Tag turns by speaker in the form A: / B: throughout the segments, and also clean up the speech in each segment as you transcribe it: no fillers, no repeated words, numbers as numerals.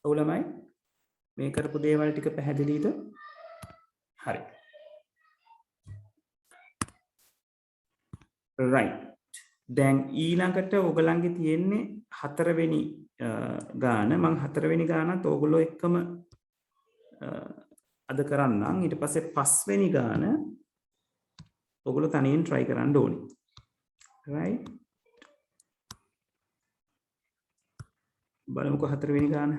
A: ඔව් ළමයි මේ කරපු දේවල් ටික පැහැදිලිද? හරි. right. දැන් ඊළඟට ඔයගලන්ගේ තියෙන්නේ හතරවෙනි ගාන. මම හතරවෙනි ගානත් ඕගොල්ලෝ එක්කම අද කරන්නම්. ඊට පස්සේ පස්වෙනි ගාන ඔයගොල්ලෝ තනියෙන් try කරන්න ඕනේ. right. බලමුකෝ හතරවෙනි ගාන.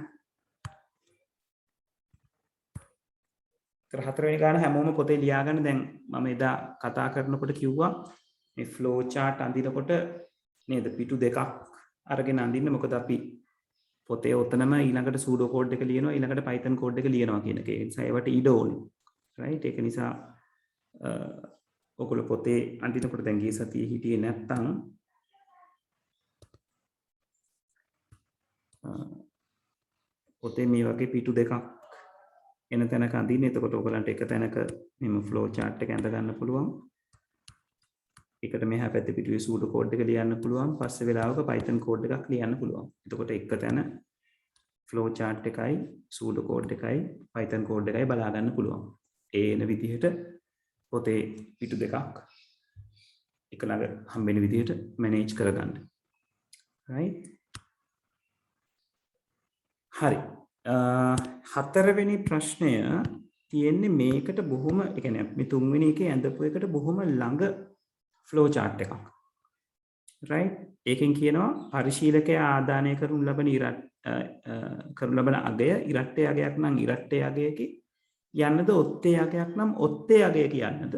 A: හතරවෙනි ගාන හැමෝම පොතේ ලියාගන්න. දැන් මම එදා කතා කරනකොට කිව්වා මේ ෆ්ලෝ chart අඳිනකොට නේද පිටු දෙකක් අරගෙන අඳින්න. මොකද අපි පොතේ ඔතනම ඊළඟට සූඩෝ කෝඩ් එක ලියනවා, ඊළඟට Python කෝඩ් එක ලියනවා කියන එක. ඒ නිසා ඒවට ඉඩ ඕනේ. right. ඒක නිසා ඔයගොල්ලෝ පොතේ අඳිනකොට දැන් ගිය සතියේ හිටියේ නැත්තම් පොතේ මේ වගේ පිටු දෙකක් එන තැනක අඳින්න. එතකොට ඔයගලන්ට එක තැනක මෙම ෆ්ලෝ chart එක ඇඳ ගන්න පුළුවන්. එකට මෙහා පැත්තේ පිටුවේ සූඩෝ කෝඩ් එක ලියන්න පුළුවන්. පස්සේ වෙලාවක Python කෝඩ් එකක් ලියන්න පුළුවන්. එතකොට එක තැන ෆ්ලෝ chart එකයි සූඩෝ කෝඩ් එකයි Python කෝඩ් එකයි බලා ගන්න පුළුවන්. ඒ එන විදිහට පොතේ පිටු දෙකක් එක ළඟ හම්බෙන විදිහට මැනේජ් කරගන්න. right. හරි. හතරවෙනි ප්‍රශ්නය තියෙන්නේ මේකට බොහොම ඒ කියන්නේ මේ තුන්වෙනි එකේ ඇඳපු එකට බොහොම ළඟ ෆ්ලෝ chart එකක්. right. ඒකෙන් කියනවා පරිශීලකයා ආදානය කරනු ලබන අගය ඉරට්ටේ අගයක් නම් ඉරට්ටේ අගයකි යන්නද ඔත්තේ අගයක් නම් ඔත්තේ අගයක යන්නද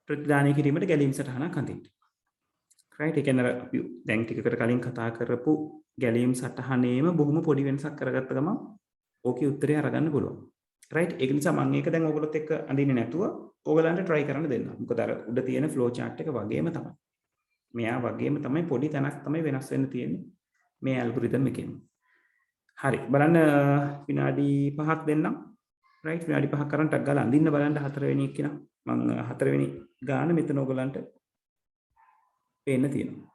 A: ප්‍රතිදානය කිරීමට ගැලීම් සටහනක් අඳින්න. right. ඒ කියන්නේ අපි දැන් ටිකකට කලින් කතා කරපු ගැලීම් සටහනේම බොහොම පොඩි වෙනසක් කරගත්ත ගමන් ඕකේ උත්තරය අරගන්න පුළුවන්. right. ඒක නිසා මම ඒක දැන් ඔයගොල්ලොත් එක්ක අඳින්නේ නැතුව ඕගලන්ට try කරන්න දෙන්න. මොකද අර උඩ තියෙන flow chart එක වගේම තමයි. මෙයා වගේම තමයි පොඩි තැනක් තමයි වෙනස් වෙන්න තියෙන්නේ මේ ඇල්ගොරිතම් එකෙන්. හරි. බලන්න විනාඩි 5ක් දෙන්නම්. right. විනාඩි 5ක් කරන් ටක් ගාලා අඳින්න බලන්න හතරවෙනි එක නම් මම හතරවෙනි ගාන මෙතන ඕගලන්ට පේන්න තියෙනවා.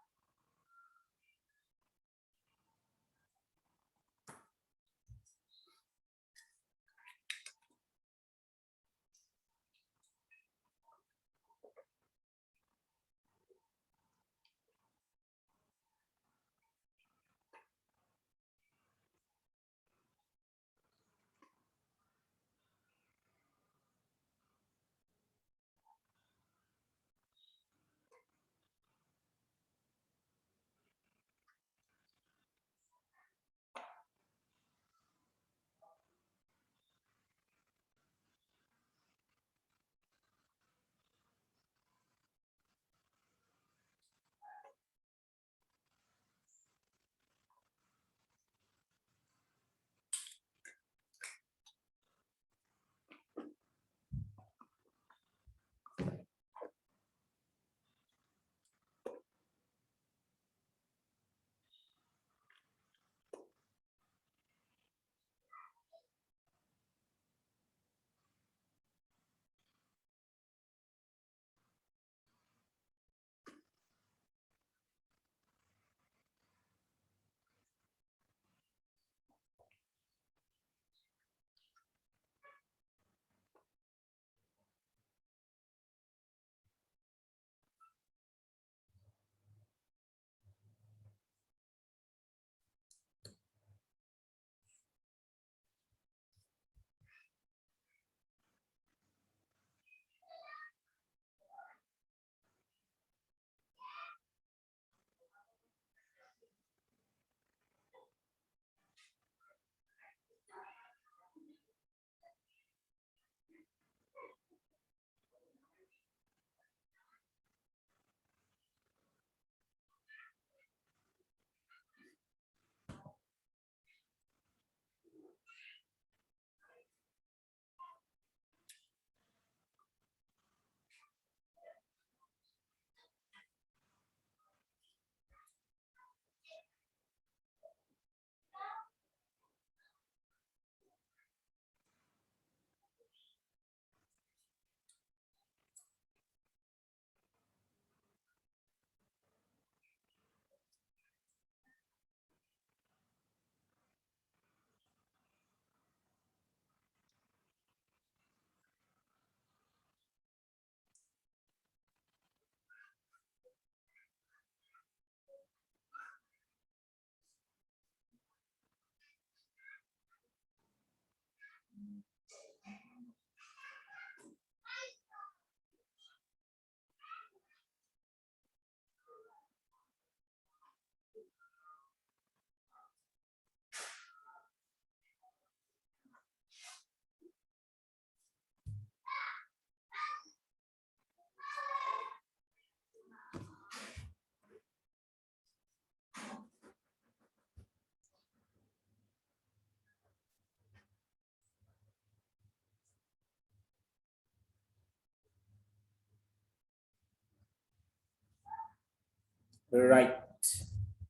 A: right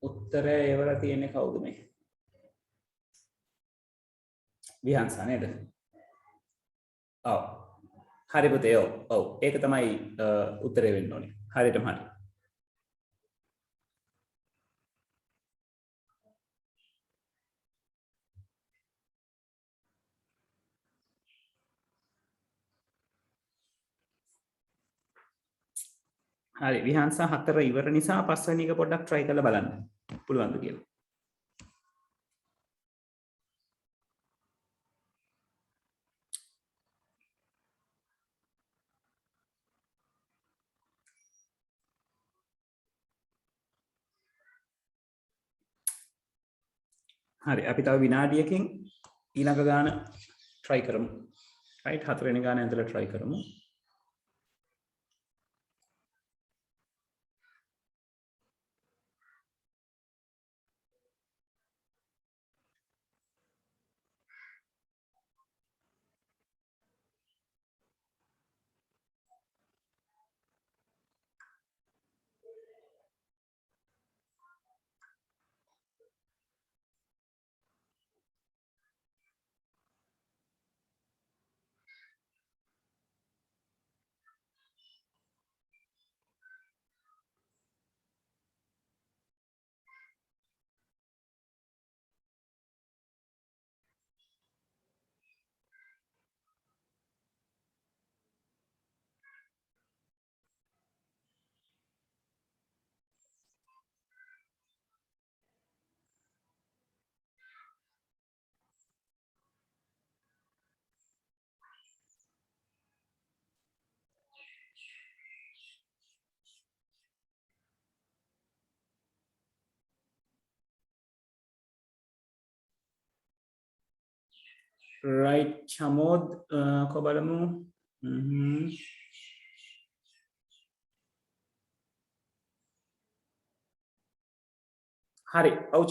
A: උත්තරය ඒවල තියෙන්නේ කවුද මේ විහංසා නේද ඔව් හරි පුතේ ඔව් ඒක තමයි උත්තරේ වෙන්න ඕනේ හරියටම හරි හරි විහංසා 4 ඉවර නිසා පස්වෙනි එක පොඩ්ඩක් try කරලා බලන්න පුළුවන්ද කියලා හරි අපි තව විනාඩියකින් ඊළඟ ගාන try කරමු right 4 වෙනි ගාන ඇතුළේ try කරමු right චමෝද් කො බලමු හරි ඔව්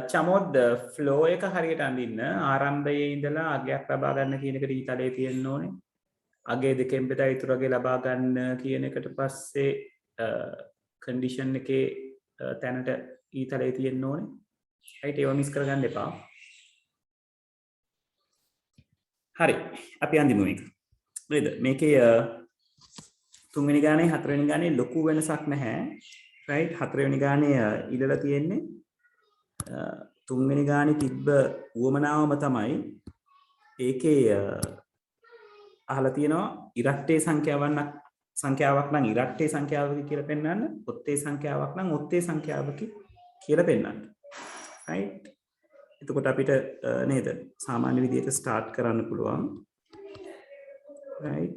A: චමෝද් ෆ්ලෝ එක හරියට අඳින්න ආරම්භයේ ඉඳලා අගයක් ලබා ගන්න කියන එකට ඊතලයේ තියෙන්න ඕනේ අගේ දෙකෙන් බෙදා ඉතුරු අගේ ලබා ගන්න කියන එකට පස්සේ කන්ඩිෂන් එකේ තැනට ඊතලයේ තියෙන්න ඕනේ right ඒව මිස් කරගන්න එපා හරි අපි අඳිමු මේක නේද මේකේ තුන්වෙනි ගානේ හතරවෙනි ගානේ ලොකු වෙනසක් නැහැ right හතරවෙනි ගානේ ඉඳලා තියෙන්නේ තුන්වෙනි ගානේ තිබ්බ උවමනාවම තමයි ඒකේ අහලා තියෙනවා ඉරට්ටේ සංඛ්‍යාවක් නම් ඉරට්ටේ සංඛ්‍යාවක කියලා පෙන්නන්න ඔත්තේ සංඛ්‍යාවක් නම් ඔත්තේ සංඛ්‍යාවක කියලා පෙන්නන්න right එතකොට අපිට නේද සාමාන්‍ය විදිහට ස්ටාර්ට් කරන්න පුළුවන් right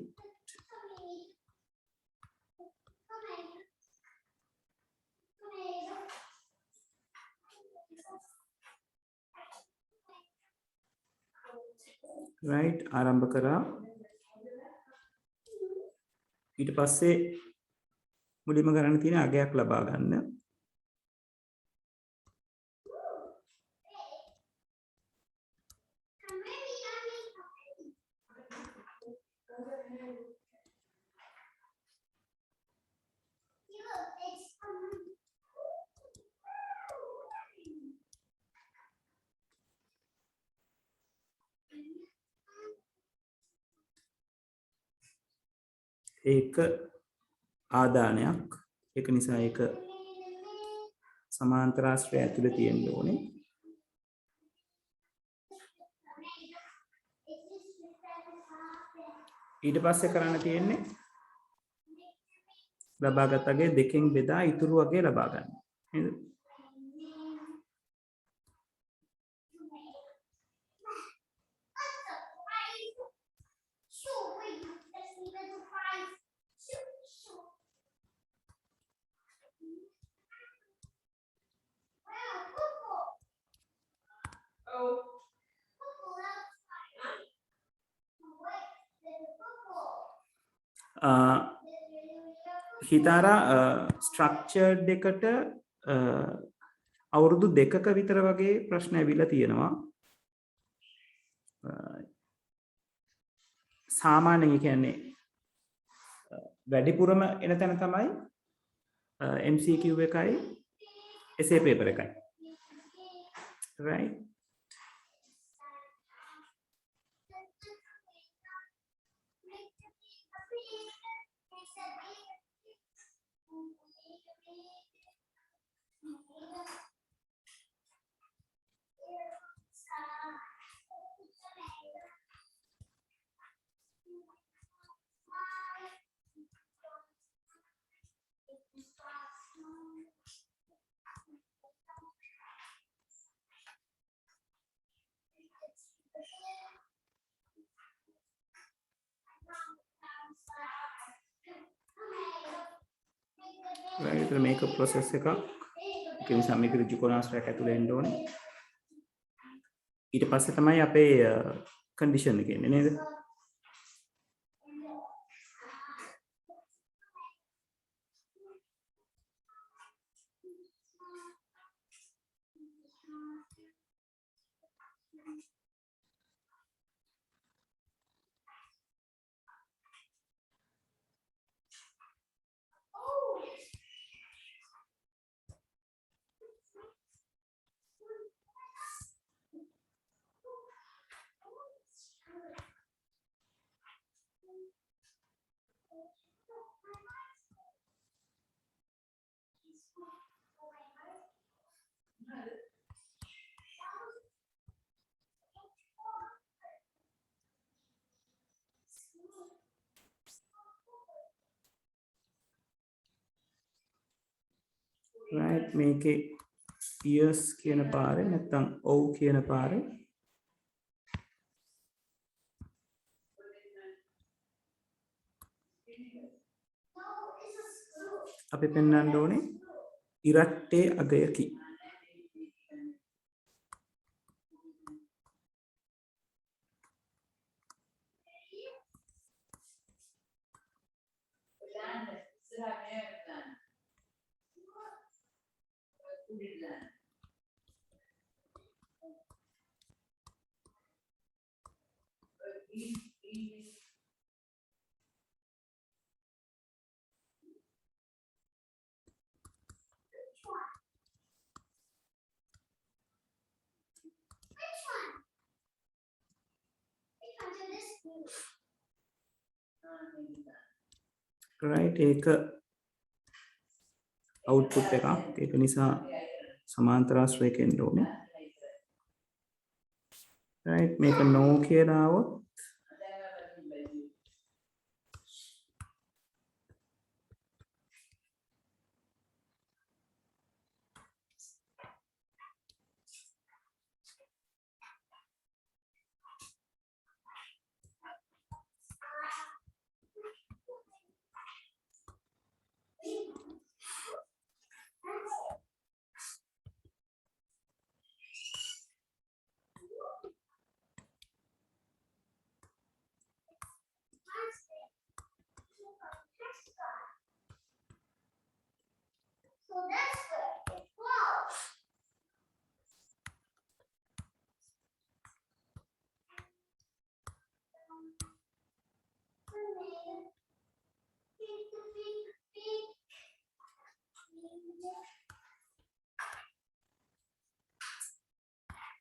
A: right ආරම්භ කරා ඊට පස්සේ මුලින්ම කරන්න තියෙන අගයක් ලබා ගන්න ඒක ආදානයක් ඒක නිසා ඒක සමාන්තර ආශ්‍රය ඇතුළේ තියෙන්න ඕනේ ඊට පස්සේ කරන්න තියෙන්නේ ලබාගත් අගේ දෙකෙන් බෙදා ඉතුරු අගේ ලබා ගන්න නේද හිතාරා ස්ට්‍රක්චර්ඩ් එකට අවුරුදු 2ක විතර වගේ ප්‍රශ්න ඇවිල්ලා තියෙනවා සාමාන්‍යයෙන් කියන්නේ වැඩිපුරම එන තැන තමයි MCQ එකයි essay paper එකයි. Right? Right, the makeup process එක ඒ නිසා මේක ඍජු කොනාස්ටරයක් ඇතුලේ එන්න ඕනේ. ඊට පස්සේ තමයි අපේ condition එක එන්නේ නේද? Right, මේකේ yes කියන පාරේ නැත්නම් ඔව් කියන පාරේ අපි පෙන්වන්න ඕනේ ඉරට්ටේ අගයකි. Right, ඒක output එකක්. ඒක නිසා සමාන්තරාශ්‍රයක එන්න ඕනේ. Right, මේක no කියලා આવොත්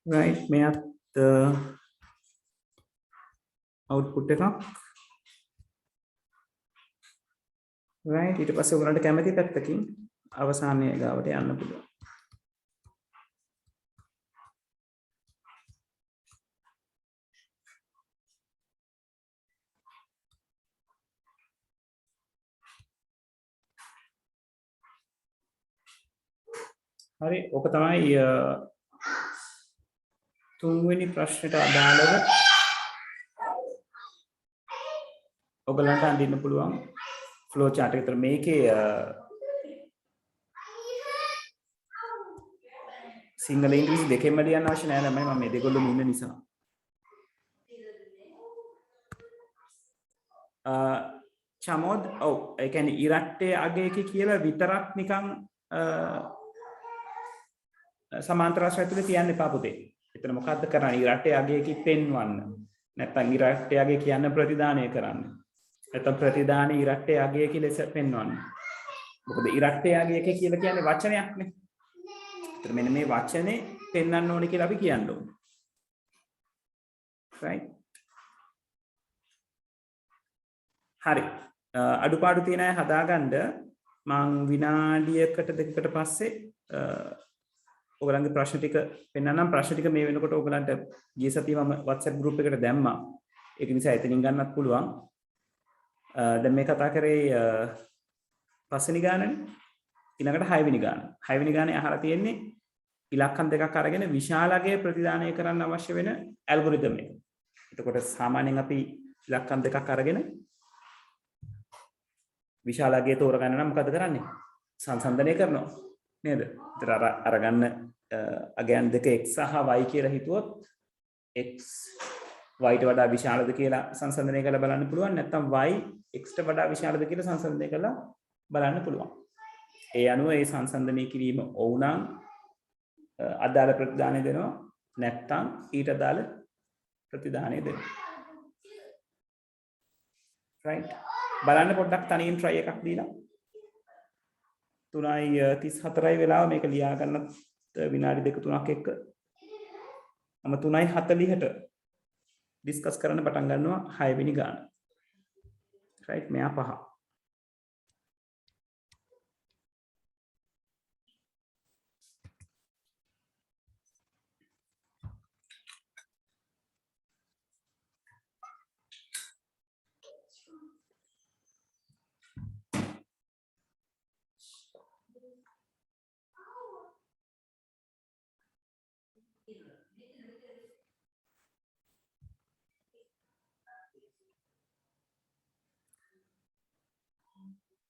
A: right, මෙයත් output එකක්. right, ඊට පස්සේ ඔයගලන්ට කැමති පැත්තකින් අවසානයේ ගාවට යන්න පුළුවන්. හරි, ඔක තමයි තුන්වෙනි ප්‍රශ්නෙට අදාළව ඔයගලන්ට අඳින්න පුළුවන් ෆ්ලෝ chart එක. විතර මේකේ සිංහල ඉංග්‍රීසි දෙකෙන්ම ලියන්න අවශ්‍ය නැහැ ළමයි, මම මේ දෙකොල්ලම ඉන්න නිසා. චමෝද්, ඔව්, ඒ කියන්නේ ඉරට්ටේ අගයක කියලා විතරක් නිකන් සමාන්තරාශ්‍රය ඇතුලේ තියන්න එපා පුතේ. එතන මොකද්ද කරන්නේ? ඉරට්ටේ අගයක පෙන්වන්න. නැත්නම් ඉරට්ටේ අගය කියන ප්‍රතිදානය කරන්න. නැත්නම් ප්‍රතිදානයේ ඉරට්ටේ අගයක ලෙස පෙන්වන්න. මොකද ඉරට්ටයාගේ එක කියලා කියන්නේ වචනයක් නේ. ඒතර මෙන්න මේ වචනේ පෙන්වන්න ඕනේ කියලා අපි කියන්න ඕනේ. right. හරි. අඩුපාඩු තියෙන අය හදාගන්න මං විනාඩියකට දෙකකට පස්සේ ඔයගලන්ගේ ප්‍රශ්න ටික පෙන්නන්නම්. ප්‍රශ්න ටික මේ වෙනකොට ඔයගලන්ට ගිය සතියේ මම WhatsApp group එකට දැම්මා. ඒක නිසා එතනින් ගන්නත් පුළුවන්. දැන් මේ කතා කරේ පස්වෙනි ගානනේ. ඊළඟට 6 වෙනි ගාන. 6 වෙනි ගානේ අහලා තියෙන්නේ ඉලක්කම් දෙකක් අරගෙන විශාලකය ප්‍රතිදානය කරන්න අවශ්‍ය වෙන ඇල්ගොරිතම් එක. එතකොට සාමාන්‍යයෙන් අපි ඉලක්කම් දෙකක් අරගෙන විශාලකය තෝරගන්න නම් මොකද කරන්නේ? සංසන්දනය කරනවා. නේද? ඒතර අරගන්න අගයන් දෙක x සහ y කියලා හිතුවොත් x y ට වඩා විශාලද කියලා සංසන්දනය කරලා බලන්න පුළුවන්. නැත්නම් y x ට වඩා විශාලද කියලා සංසන්දනය කරලා බලන්න පුළුවන්. ඒ අනුව ඒ සංසන්දනය කිරීම ඕනම් අදාළ ප්‍රතිදානය දෙනවා. නැත්නම් ඊට අදාළ ප්‍රතිදානය දෙනවා. right. බලන්න පොඩ්ඩක් තනියෙන් try එකක් දීලා 3:34යි වෙලාව මේක ලියා ගන්නත් විනාඩි 2-3ක් එක්ක මම 3:40ට ඩිස්කස් කරන්න පටන් ගන්නවා 6 වෙනි ගාන. right. මෙයා 5.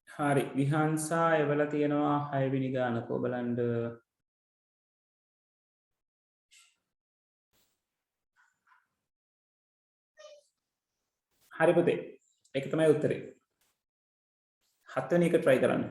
A: හරි විහංසා එවලා තියෙනවා 6 වෙනි ගානක ඔයගලන්ට හරි පුතේ ඒක තමයි උත්තරේ 7 වෙනි එක try කරන්න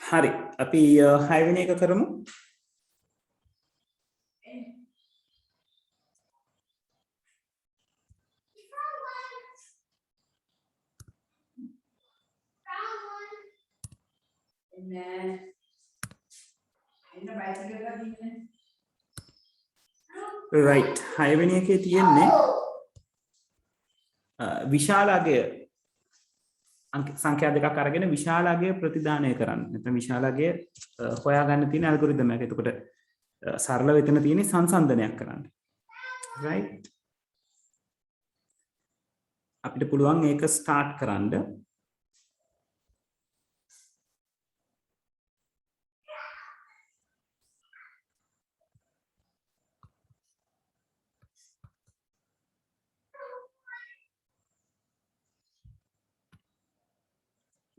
A: හරි අපි 6 වෙනි එක කරමු. right 6 වෙනි එකේ තියෙන්නේ විශාල අගය සංඛ්‍යා දෙකක් අරගෙන විශාල අගය ප්‍රතිදානය කරන්න. නැත්නම් විශාල අගය හොයාගන්න තියෙන ඇල්ගොරිතම් එක. එතකොට සරල වෙතන තියෙන්නේ සංසන්දනයක් කරන්න. right අපිට පුළුවන් ඒක ස්ටාර්ට් කරන්න.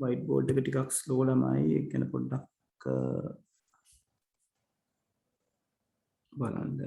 A: white board එක ටිකක් slow ළමයි. ඒක ගැන පොඩ්ඩක් බලන්න.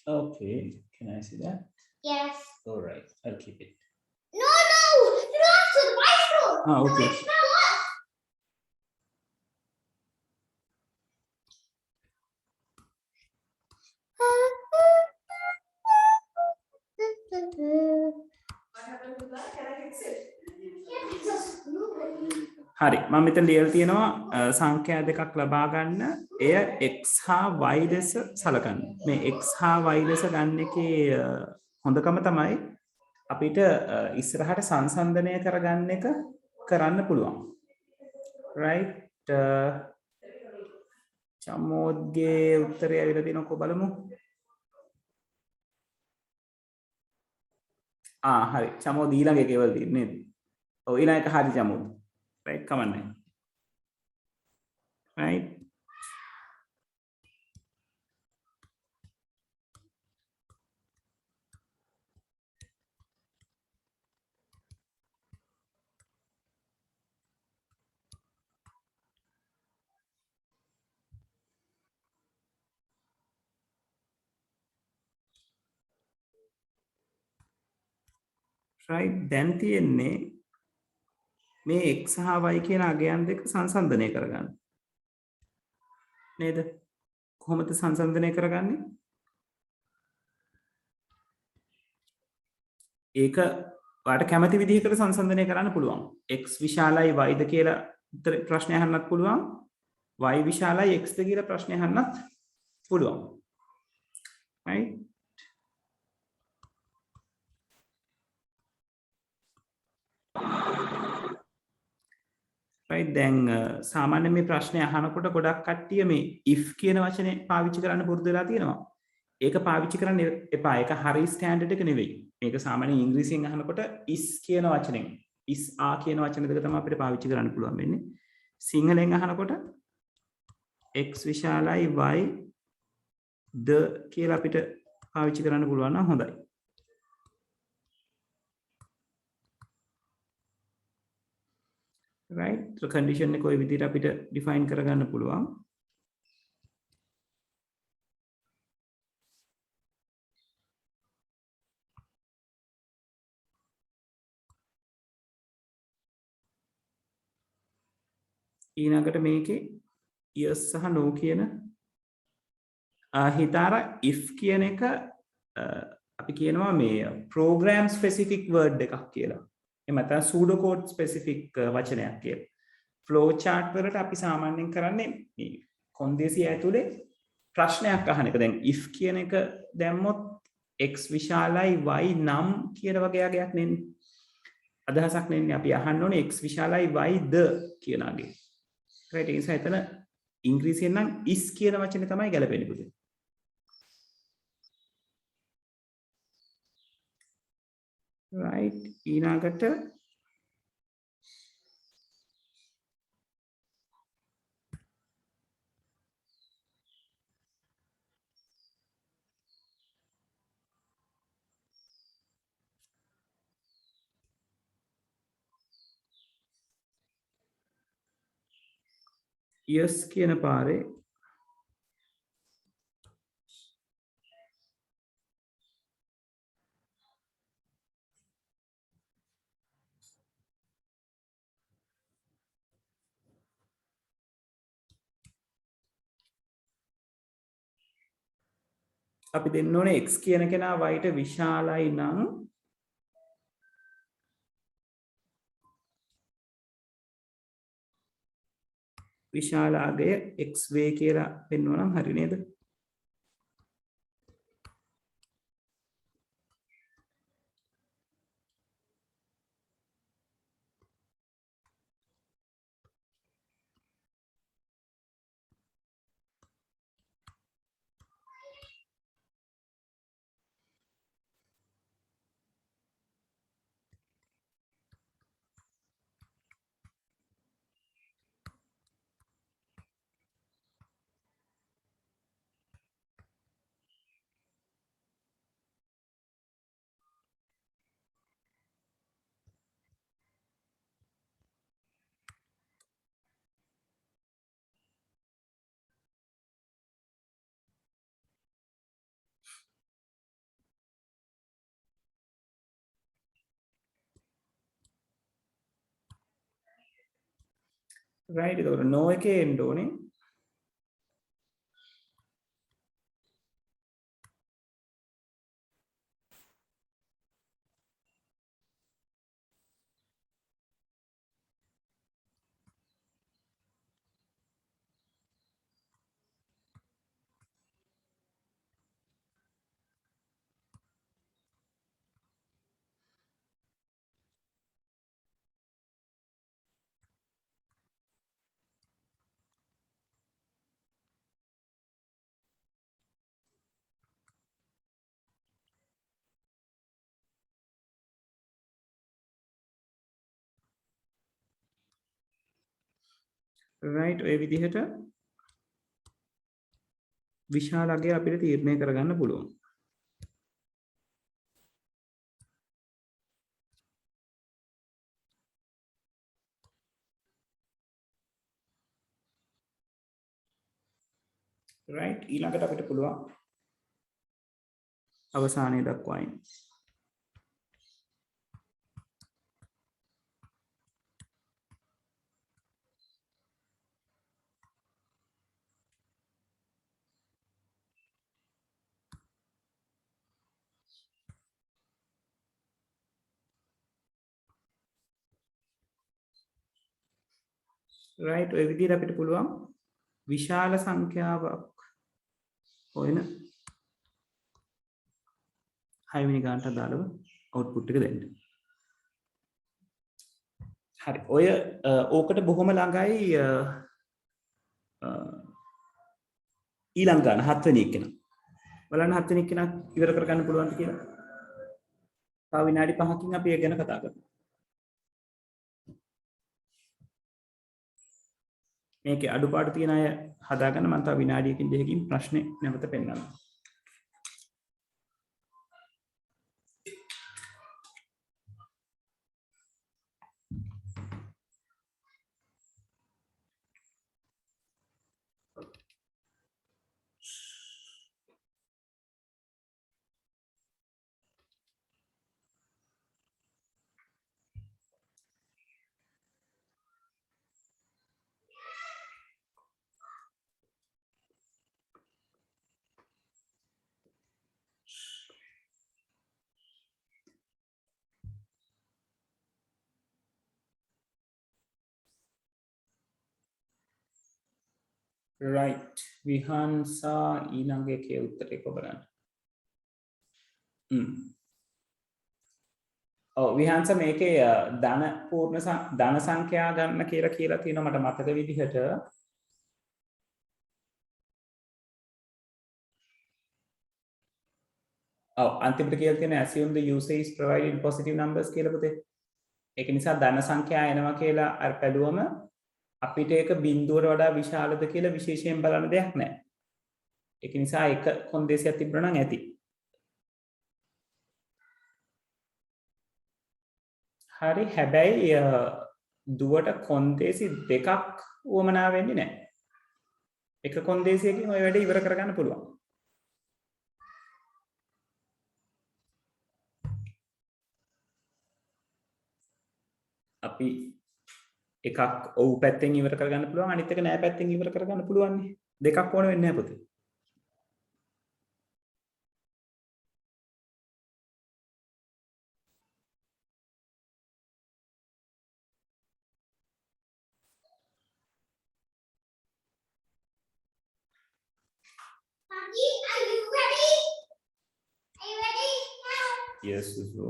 A: Okay, can I see that?
B: Yes.
A: All right, I'll keep it.
B: No, you don't have to the bicycle.
A: Ah, okay. හරි මම මෙතන ලියලා තියෙනවා සංඛ්‍යා දෙකක් ලබා ගන්න එය x හා y ලෙස සලකන්න. මේ x හා y ලෙස ගන්න එකේ හොඳකම තමයි අපිට ඉස්සරහට සංසන්දනය කරගන්න එක කරන්න පුළුවන්. right චමෝද්ගේ උත්තරය ඇවිල්ලා තියෙනකො බලමු. හරි චමෝද් ඊළඟ එකේ වල තියෙන්නේ නේද? ඔව් ඊළඟ එක හරි චමෝද්. right කමන්නේ. right right දැන් තියෙන්නේ මේ x හා y කියන අගයන් දෙක සංසන්දනය කරගන්න. නේද? කොහොමද සංසන්දනය කරගන්නේ? ඒක ඔයාලට කැමති විදිහකට සංසන්දනය කරන්න පුළුවන්. x විශාලයි y ද කියලා ප්‍රශ්නය අහන්නත් පුළුවන්. y විශාලයි x ද කියලා ප්‍රශ්නය අහන්නත් පුළුවන්. right? right දැන් සාමාන්‍ය මේ ප්‍රශ්නය අහනකොට ගොඩක් කට්ටිය මේ if කියන වචනේ පාවිච්චි කරන්න පුරුදු වෙලා තියෙනවා. ඒක පාවිච්චි කරන්න එපා. ඒක හරි ස්ටෑන්ඩඩ් එක නෙවෙයි. මේක සාමාන්‍යයෙන් ඉංග්‍රීසියෙන් අහනකොට is කියන වචනෙන් is are කියන වචන දෙක තමයි අපිට පාවිච්චි කරන්න පුළුවන් වෙන්නේ. සිංහලෙන් අහනකොට x විශාලයි y ද කියලා අපිට පාවිච්චි කරන්න පුළුවන් නම් හොඳයි. right? so condition එක ඔය විදිහට අපිට define කරගන්න පුළුවන්. ඊළඟට මේකේ yes සහ no කියන හිතාර if කියන එක අපි කියනවා මේ program specific word එකක් කියලා. එහෙම නැත්නම් pseudo code specific වචනයක් කියලා. flow chart වලට අපි සාමාන්‍යයෙන් කරන්නේ මේ කොන්දේසිය ඇතුලේ ප්‍රශ්නයක් අහන එක. දැන් if කියන එක දැම්මොත් x විශාලයි y නම් කියන වගේ අගයක් නෙන්නේ. අදහසක් නෙන්නේ අපි අහන්න ඕනේ x විශාලයි y ද කියන අගේ. right? ඒ නිසා එතන ඉංග්‍රීසියෙන් නම් is කියන වචනේ තමයි ගැලපෙන්නේ පුතේ. right? ඊළඟට yes කියන පාරේ අපි දෙන්න ඕනේ x කියන කෙනා y ට විශාලයි නම් විශාල අගය xv කියලා පෙන්වනවා නම් හරි නේද? right? ඒකට no එකේ එන්න ඕනේ. right? ඔය විදිහට විශාල අගය අපිට තීරණය කරගන්න පුළුවන්. right? ඊළඟට අපිට පුළුවන් අවසානයේ දක්වායි. right ඔය විදිහට අපිට පුළුවන් විශාල සංඛ්‍යාවක් හොයන 6 වෙනි ගානට අදාළව output එක දෙන්න. හරි ඔය ඕකට බොහොම ළඟයි ඊළඟ ගාන 7 වෙනි එක. බලන්න 7 වෙනි එක ඉවර කරගන්න පුළුවන්ද කියලා. තව විනාඩි 5කින් අපි ඒක ගැන කතා කරමු. මේකේ අඩුපාඩු තියෙන අය හදාගන්න මම තව විනාඩියකින් දෙකකින් ප්‍රශ්නේ නැවත පෙන්නනවා. right විහංසා ඊළඟ එකේ උත්තරේ කොබලන්න. ඔව් විහංස මේකේ ධන පූර්ණ ධන සංඛ්‍යා ගන්න කියලා තියෙනවා මට මතක විදිහට. ඔව් අන්තිමට කියලා තියෙන assume the user is providing positive numbers කියලා පුතේ. ඒක නිසා ධන සංඛ්‍යා එනවා කියලා අර පැදුවම අපිට ඒක බිඳුවට වඩා විශාලද කියලා විශේෂයෙන් බලන්න දෙයක් නැහැ. ඒක නිසා එක කොන්දේසියක් තිබුණා නම් ඇති. හරි හැබැයි දුවට කොන්දේසි දෙකක් වමනා වෙන්නේ නැහැ. එක කොන්දේසියකින් ওই වැඩේ ඉවර කරගන්න පුළුවන්. අපි එකක් ඔව් පැත්තෙන් ඉවර කරගන්න පුළුවන් අනිත් එක නෑ පැත්තෙන් ඉවර කරගන්න පුළුවන් නේ. දෙකක් ඕන වෙන්නේ නැහැ පුතේ.
B: Maggie, are you ready? Are you ready now?
A: Yes, Susu.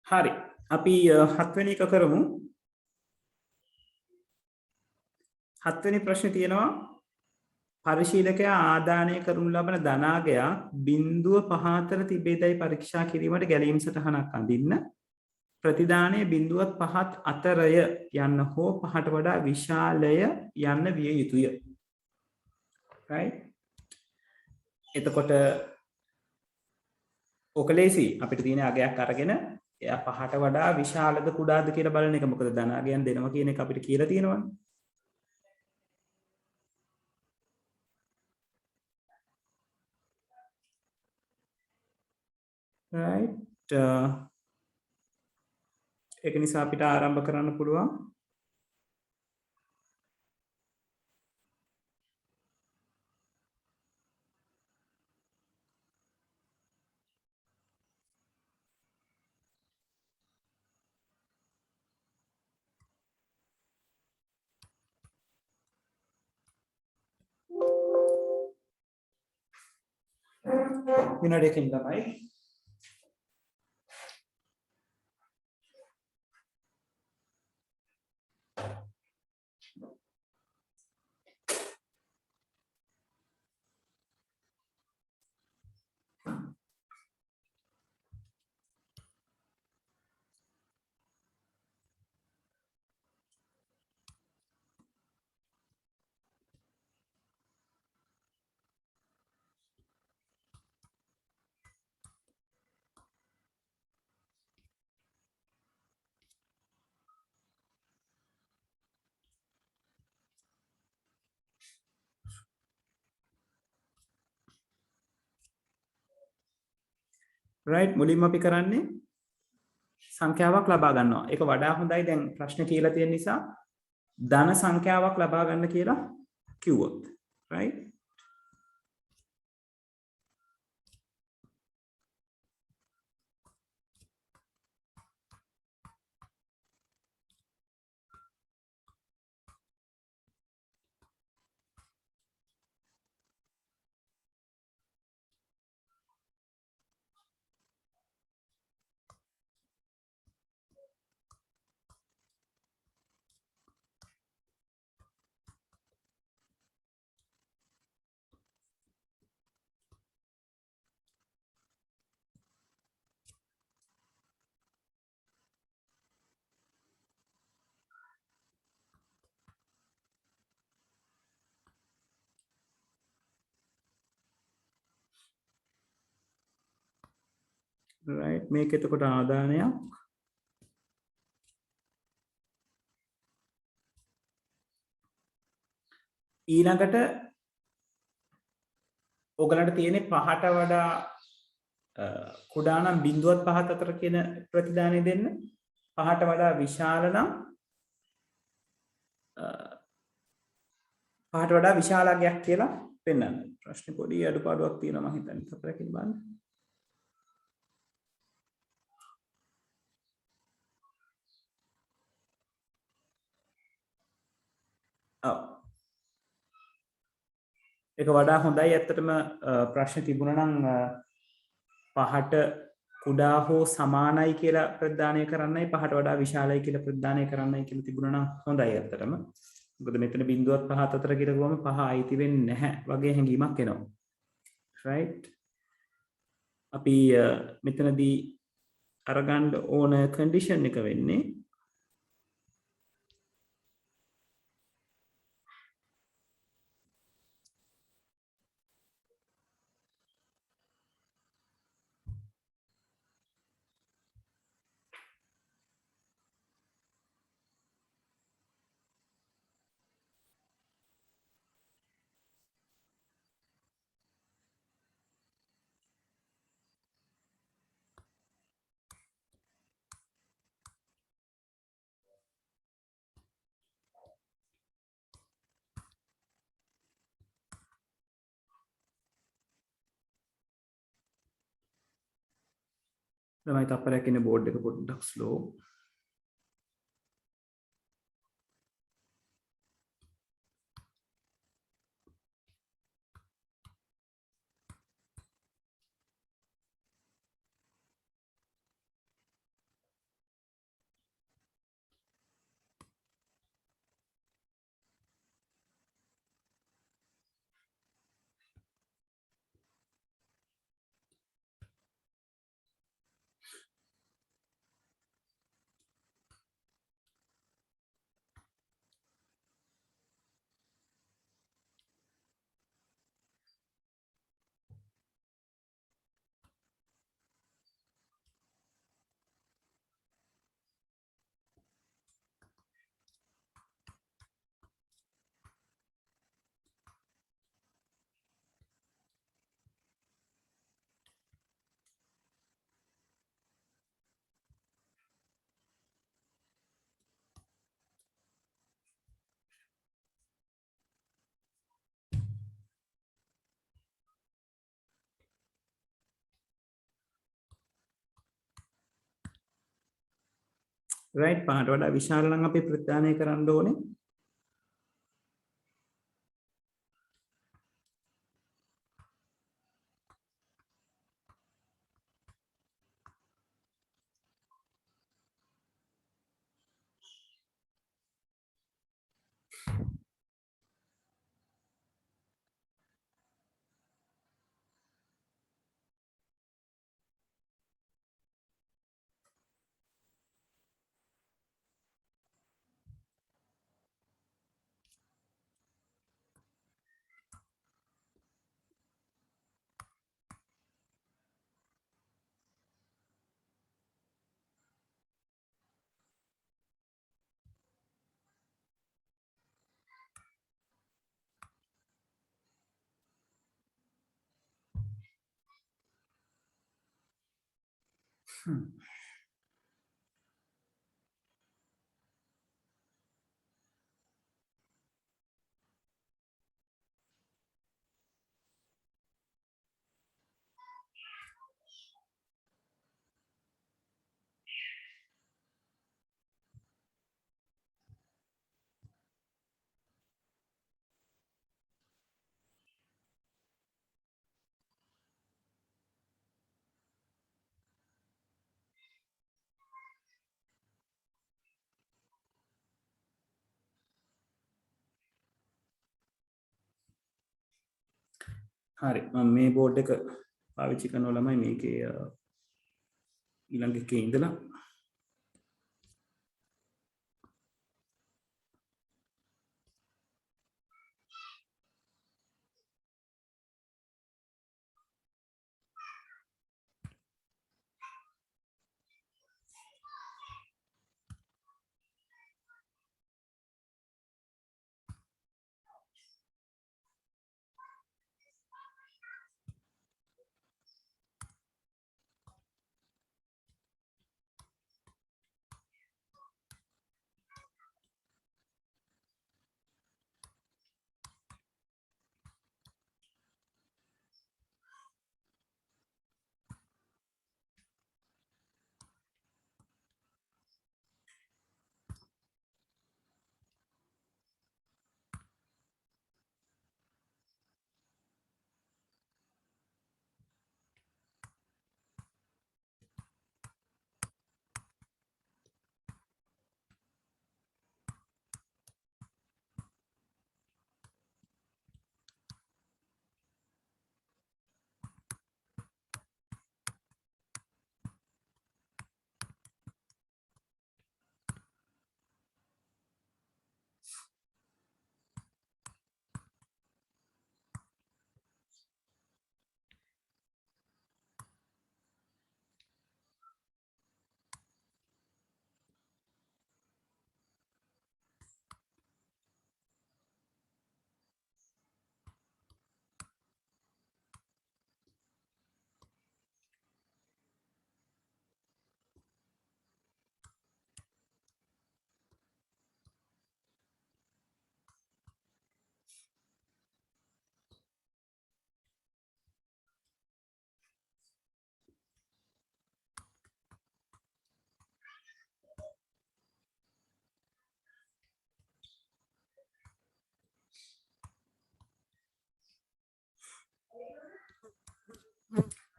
A: හරි අපි හත්වෙනි එක කරමු හත්වෙනි ප්‍රශ්නේ තියෙනවා පරිශීලකයා ආදානය කරනු ලබන ධනාගයක් බිංදුව පහ අතර තිබේදයි පරීක්ෂා කිරීමට ගැලීම් සටහනක් අඳින්න ප්‍රතිදානය බිංදුවත් පහත් අතරය යන්න හෝ පහට වඩා විශාලය යන්න විය යුතුය right එතකොට ඕක ලේසි අපිට තියෙන අගයක් අරගෙන එයා පහට වඩා විශාලද කුඩාද කියලා බලන එක මොකද ධනාගයන් දෙනවා කියන එක අපිට කියලා තියෙනවනේ right ඒක නිසා අපිට ආරම්භ කරන්න පුළුවන් විනාඩියකින් තමයි right මුලින්ම අපි කරන්නේ සංඛ්‍යාවක් ලබා ගන්නවා. ඒක වඩා හොඳයි දැන් ප්‍රශ්න කියලා තියෙන නිසා ධන සංඛ්‍යාවක් ලබා ගන්න කියලා කිව්වොත්. right? right මේක එතකොට ආදානයක් ඊළඟට ඔයගලන්ට තියෙන්නේ පහට වඩා කුඩා නම් බිංදුවත් පහත් අතර කියන ප්‍රතිදානය දෙන්න පහට වඩා විශාල නම් පහට වඩා විශාලයක් කියලා පෙන්වන්න ප්‍රශ්නේ පොඩි අඩුපාඩුවක් තියෙනවා මම හිතන්නේ තපරකින් බලන්න ඒක වඩා හොඳයි ඇත්තටම ප්‍රශ්න තිබුණා නම් පහට කුඩා හෝ සමානයි කියලා ප්‍රදානය කරන්නයි පහට වඩා විශාලයි කියලා ප්‍රදානය කරන්නයි කියලා තිබුණා නම් හොඳයි ඇත්තටම. මොකද මෙතන බිංදුවත් පහ අතර කියලා ගොම පහ අයිති වෙන්නේ නැහැ වගේ හැඟීමක් එනවා. right? අපි මෙතනදී අරගන්න ඕන කන්ඩිෂන් එක වෙන්නේ ළමයි තප්පරයක් ඉන්න බෝඩ් එක පොඩ්ඩක් ස්ලෝ රයිට් පහට වඩා විශාල නම් අපි ප්‍රදානය කරන්න ඕනේ හරි මම මේ බෝඩ් එක පාවිච්චි කරනවා ළමයි මේකේ ඊළඟ එකේ ඉඳලා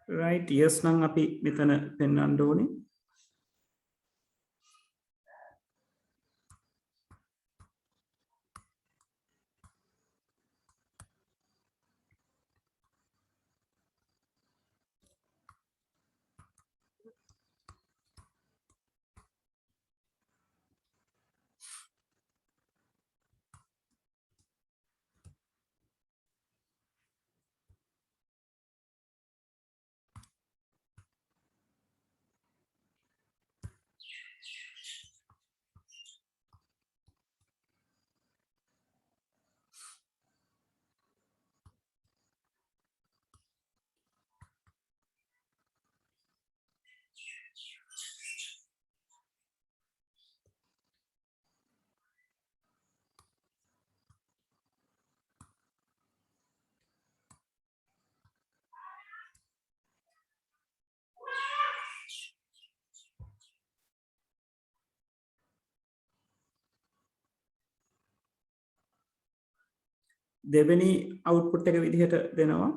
A: right yes නම් අපි මෙතන පෙන්වන්න ඕනේ දෙවෙනි අවුට්පුට් එක විදිහට දෙනවා.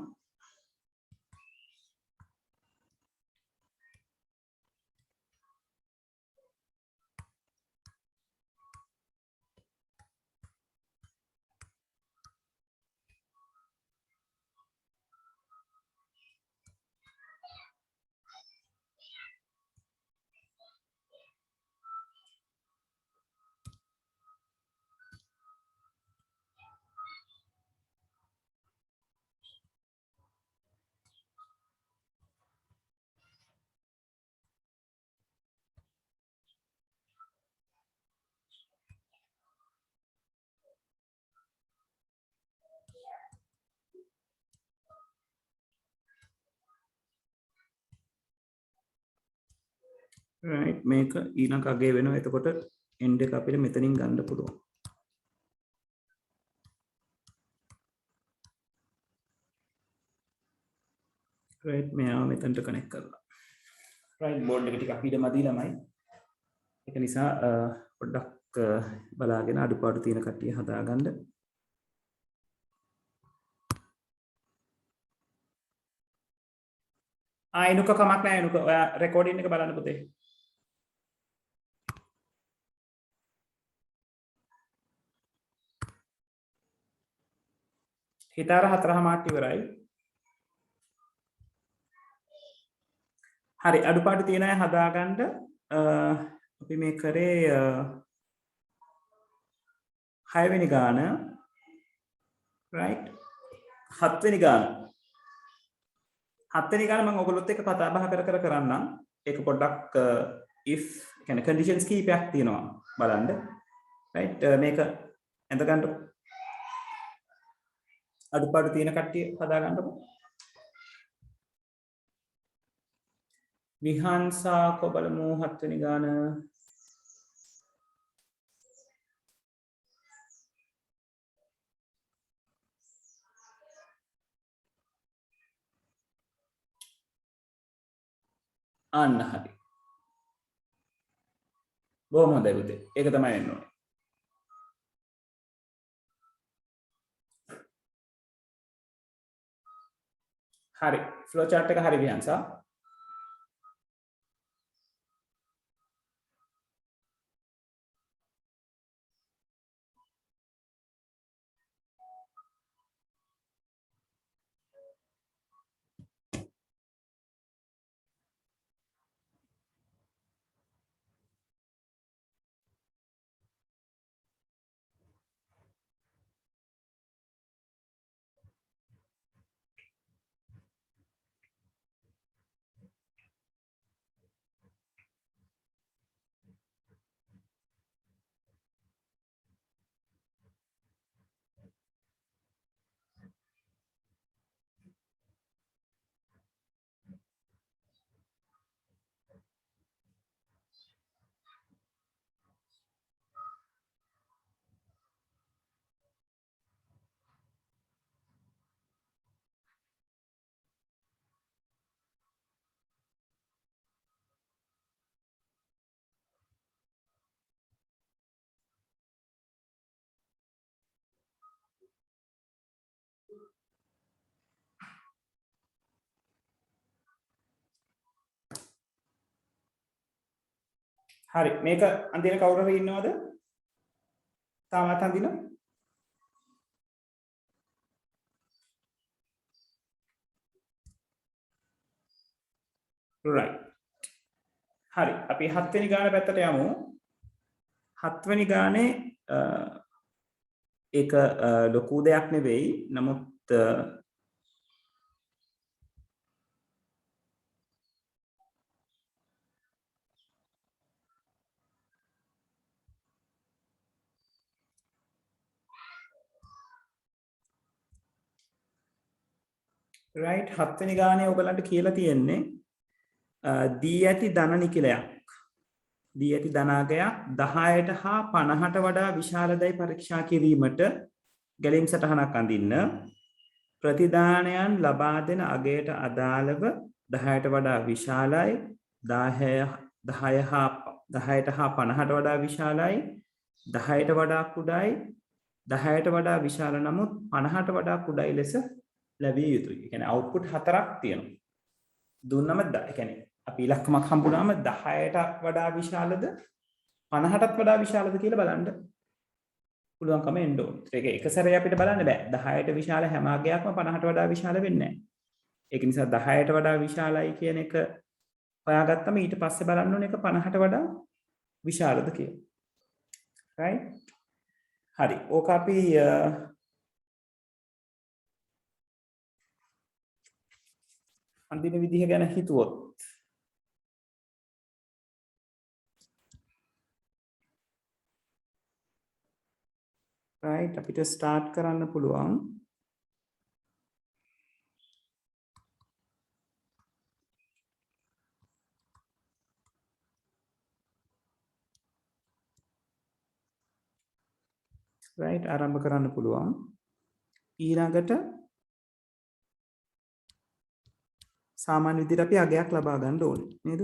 A: right මේක ඊළඟ අගේ වෙනවා. එතකොට end එක අපිට මෙතනින් ගන්න පුළුවන්. right මෙයා මෙතනට කනෙක්ට් කරලා right බෝඩ් එක ටිකක් ඊට මදි ළමයි. ඒක නිසා පොඩ්ඩක් බලාගෙන අඩුපාඩු තියෙන කට්ටිය හදාගන්න. එනුක කමක් නැහැ එනුක. ඔයා රෙකෝඩින් එක බලන්න පුතේ. හිතාර 4:00 ඉවරයි. හරි අඩුපාඩු තියෙන අය හදාගන්න. අපි මේ කරේ 6 වෙනි ගාන right 7 වෙනි ගාන 7 වෙනි ගාන මම ඔයගොල්ලොත් එක්ක කතා බහ කර කරන්නම්. ඒක පොඩ්ඩක් if කියන්නේ conditions කීපයක් තියෙනවා බලන්න right මේක එඳ ගන්න අඩුපාඩු තියෙන කට්ටිය හදාගන්නකො. විහංසා කොබලමු 7 වෙනි ගාන අන්න හරි. බොහොම හොඳයි පුතේ. ඒක තමයි වෙන්න ඕනේ. හරි ෆ්ලෝ chart එක හරි විහංසා. හරි මේක අන්තිම කවුරු හරි ඉන්නවද? තාමත් අන්තිම right හරි අපි 7 වෙනි ගාන පැත්තට යමු. 7 වෙනි ගානේ ඒක ලොකු දෙයක් නෙවෙයි. නමුත් right 7 වෙනි ගානේ ඔයගලන්ට කියලා තියෙන්නේ දී ඇති ධන නිකිලයක් දී ඇති ධනාගයක් 10ට හා 50ට වඩා විශාලදයි පරීක්ෂා කිරීමට ගැලීම් සටහනක් අඳින්න ප්‍රතිදානයන් ලබා දෙන අගයට අදාළව 10ට වඩා විශාලයි 10ට හා 50ට වඩා විශාලයි 10ට වඩා කුඩායි 10ට වඩා විශාල නමුත් 50ට වඩා කුඩායි ලෙස ලැබිය යුතුයි. ඒ කියන්නේ output හතරක් තියෙනවා. දුන්නම ඒ කියන්නේ අපි ඉලක්කමක් හම්බුනාම 10ට වඩා විශාලද 50ටත් වඩා විශාලද කියලා බලන්න පුළුවන්කම එන්න ඕනේ. ඒක එක සැරේ අපිට බලන්න බෑ. 10ට විශාල හැම අගයක්ම 50ට වඩා විශාල වෙන්නේ නැහැ. ඒක නිසා 10ට වඩා විශාලයි කියන එක හොයාගත්තම ඊට පස්සේ බලන්න ඕනේ ඒක 50ට වඩා විශාලද කියලා. right? හරි. ඕක අපි අන්තිම විදිහ ගැන හිතුවොත් right අපිට start කරන්න පුළුවන් right ආරම්භ කරන්න පුළුවන් ඊළඟට සාමාන්‍ය විදිහට අපි අගයක් ලබා ගන්න ඕනේ නේද?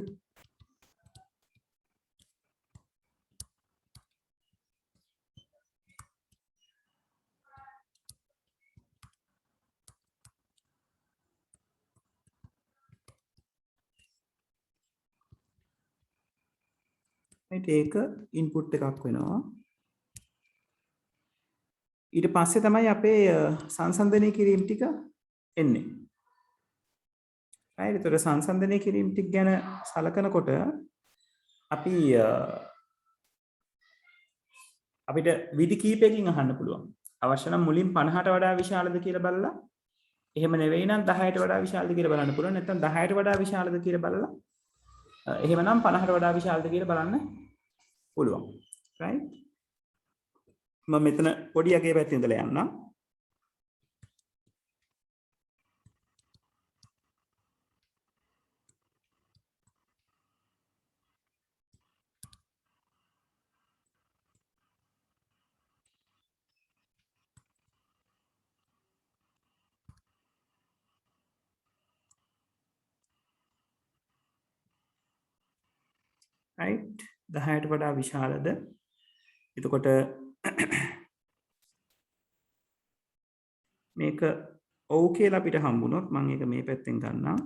A: right ඒක input එකක් වෙනවා. ඊට පස්සේ තමයි අපේ සංසන්දනය කිරීම ටික එන්නේ. right ඒතර සංසන්දනය කිරීම ටික ගැන සලකනකොට අපි අපිට විදි කීපයකින් අහන්න පුළුවන්. අවශ්‍ය නම් මුලින් 50ට වඩා විශාලද කියලා බලලා එහෙම නෙවෙයි නම් 10ට වඩා විශාලද කියලා බලන්න පුළුවන්. නැත්නම් 10ට වඩා විශාලද කියලා බලලා එහෙමනම් 50ට වඩා විශාලද කියලා බලන්න පුළුවන්. right මම මෙතන පොඩි අගේ පැත්තේ ඉඳලා යන්නම්. right 10ට වඩා විශාලද එතකොට මේක ඔව් කියලා අපිට හම්බුනොත් මම ඒක මේ පැත්තෙන් ගන්නම්.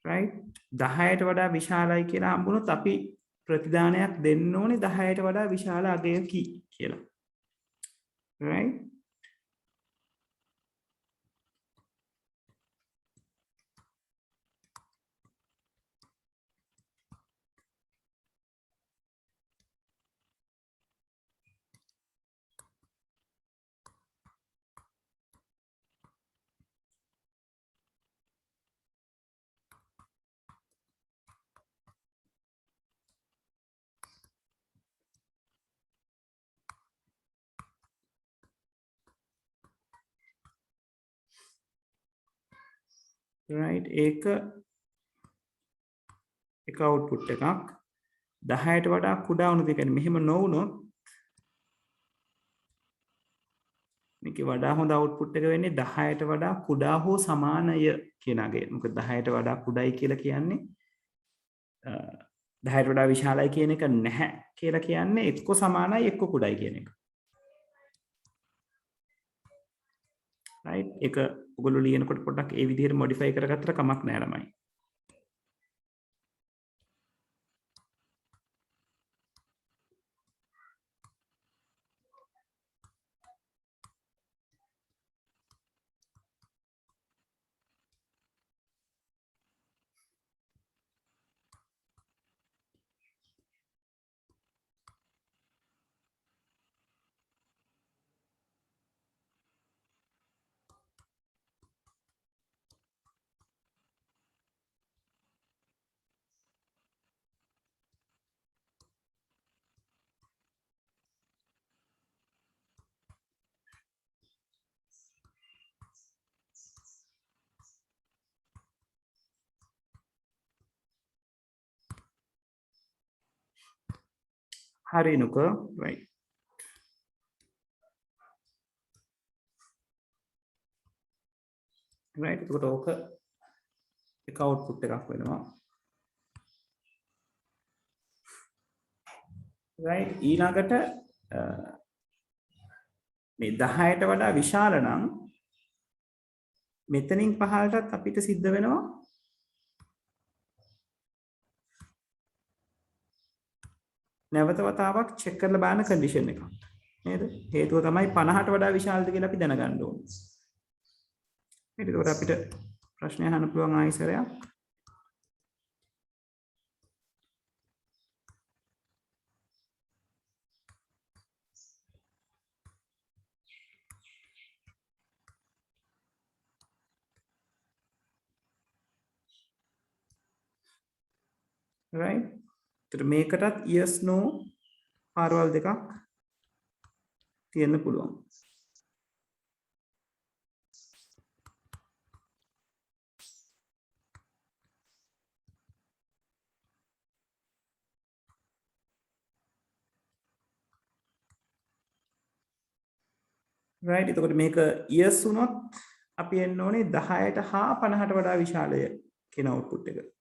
A: right 10ට වඩා විශාලයි කියලා හම්බුනොත් අපි ප්‍රතිදානයක් දෙන්න ඕනේ 10ට වඩා විශාල අගයකි කියලා. right right ඒක එක output එකක් 10ට වඩා කුඩා වුණොත් ඒ කියන්නේ මෙහෙම නොවුනොත් මේකේ වඩා හොඳ output එක වෙන්නේ 10ට වඩා කුඩා හෝ සමානය කියන අගය. මොකද 10ට වඩා කුඩායි කියලා කියන්නේ 10ට වඩා විශාලයි කියන එක නැහැ කියලා කියන්නේ එක්ක සමානයි එක්ක කුඩායි කියන එක. right ඒක ඔයගොල්ලෝ ලියනකොට පොඩ්ඩක් ඒ විදිහට modify කරගත්තට කමක් නැහැ ළමයි. හරිනුක right right එතකොට ඕක එක අවුට්පුට් එකක් වෙනවා. right ඊළඟට මේ 10ට වඩා විශාල නම් මෙතනින් පහළටත් අපිට සිද්ධ වෙනවා නැවත වතාවක් චෙක් කරලා බලන කන්ඩිෂන් එකක් නේද? හේතුව තමයි 50ට වඩා විශාලද කියලා අපි දැනගන්න ඕනේ. ඒකට අපිට ප්‍රශ්නය අහන්න පුළුවන් ආයිසරයක්. right එතකොට මේකටත් yes no පාරවල් දෙකක් තියෙන්න පුළුවන්. right එතකොට මේක yes වුණොත් අපි එන්න ඕනේ 10ට හා 50ට වඩා විශාලය කියන output එක.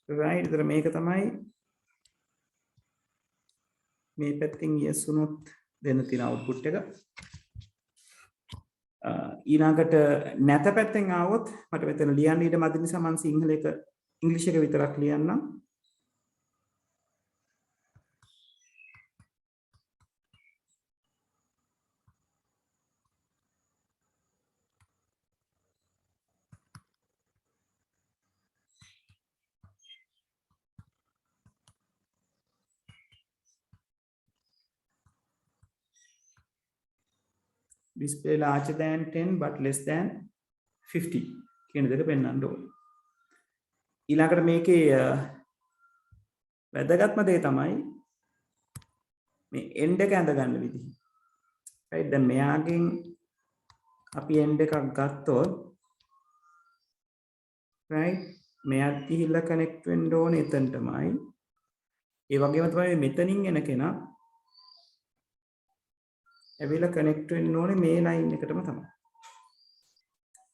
A: right එතකොට මේක තමයි මේ පැත්තෙන් yes වුණොත් දෙන්න තියෙන output එක. ඊළඟට නැත පැත්තෙන් ආවොත් මට මෙතන ලියන්න ඊට මදි නිසා මම සිංහල එක ඉංග්‍රීසි එක විතරක් ලියන්නම්. display larger than 10 but less than 50 කියන දෙක පෙන්වන්න ඕනේ. ඊළඟට මේකේ වැදගත්ම දේ තමයි මේ end එක ඇඳ ගන්න විදිහ. right දැන් මෙයාගෙන් අපි end එකක් ගත්තොත් right මෙයාත් ගිහිල්ලා connect වෙන්න ඕනේ එතනටමයි. ඒ වගේම තමයි මෙතනින් එන කෙනා ඇවිල්ලා connect වෙන්න ඕනේ මේ line එකටම තමයි.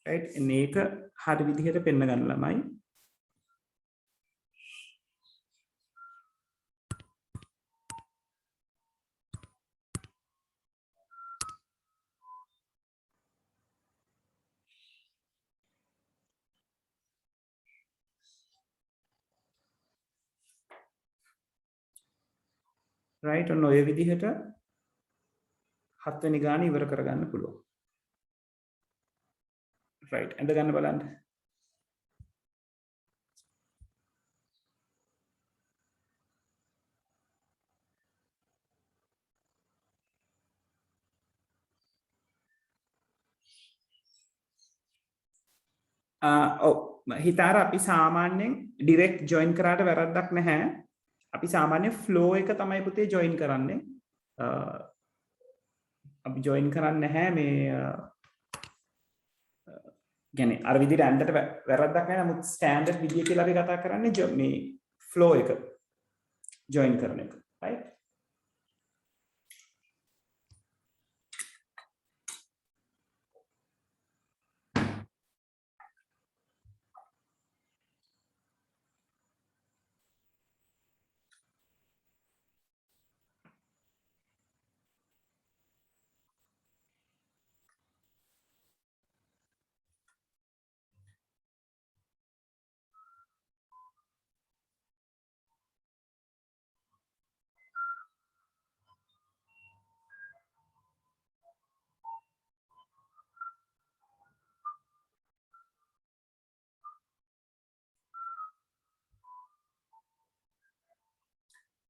A: right මේක හරි විදිහට පෙන්න ගන්න ළමයි. right ඔන්න ඔය විදිහට 7 වෙනි ගාන ඉවර කරගන්න පුළුවන්. right ඇඳ ගන්න බලන්න. ඔව් හිතාර අපි සාමාන්‍යයෙන් ඩිරෙක්ට් ජොයින් කරාට වැරද්දක් නැහැ. අපි සාමාන්‍ය ෆ්ලෝ එක තමයි පුතේ ජොයින් කරන්නේ. අපි ජොයින් කරන්නේ නැහැ මේ කියන්නේ අර විදිහට ඇන්දට වැරද්දක් නැහැ. නමුත් ස්ටෑන්ඩඩ් විදිය කියලා අපි කතා කරන්නේ මේ ෆ්ලෝ එක ජොයින් කරන එක. right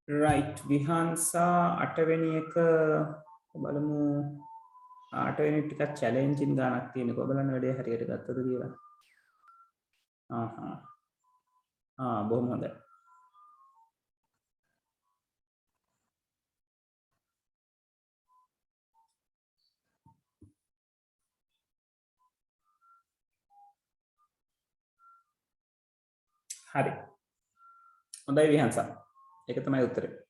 A: right විහාන්සා 8 වෙනි එක බලමු 8 වෙනි ටිකක් challenging ගානක් තියෙනවා ඔයගොල්ලන් වැඩේ හරියට ගත්තද කියලා බොහොම හොඳයි හරි හොඳයි විහාන්සා ඒක තමයි උත්තරේ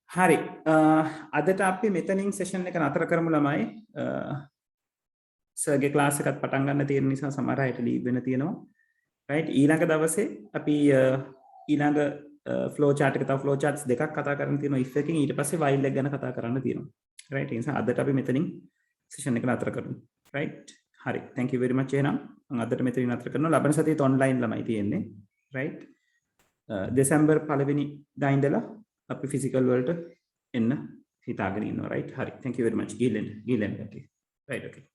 A: හරි අදට අපි මෙතනින් සෙෂන් එක නතර කරමු ළමයි සර්ගේ ක්ලාස් එකත් පටන් ගන්න තියෙන නිසා සමහර අයට ලීව් වෙන්න තියෙනවා රයිට් ඊළඟ දවසේ අපි ඊළඟ ෆ්ලෝ chart එක තව ෆ්ලෝ charts දෙකක් කතා කරන්න තියෙනවා if එකකින් ඊට පස්සේ while එක ගැන කතා කරන්න තියෙනවා රයිට් ඒ නිසා අදට අපි මෙතනින් සෙෂන් එක නතර කරමු රයිට් හරි thank you very much එහෙනම් මම අදට මෙතනින් නතර කරනවා ලබන සතියේත් ඔන්ලයින් ළමයි තියෙන්නේ රයිට් දෙසැම්බර් 1 වෙනිදා ඉඳලා අපි ෆිසිකල් වලට එන්න හිතාගෙන ඉන්නවා රයිට් හරි thank you very much ගිහින් right okay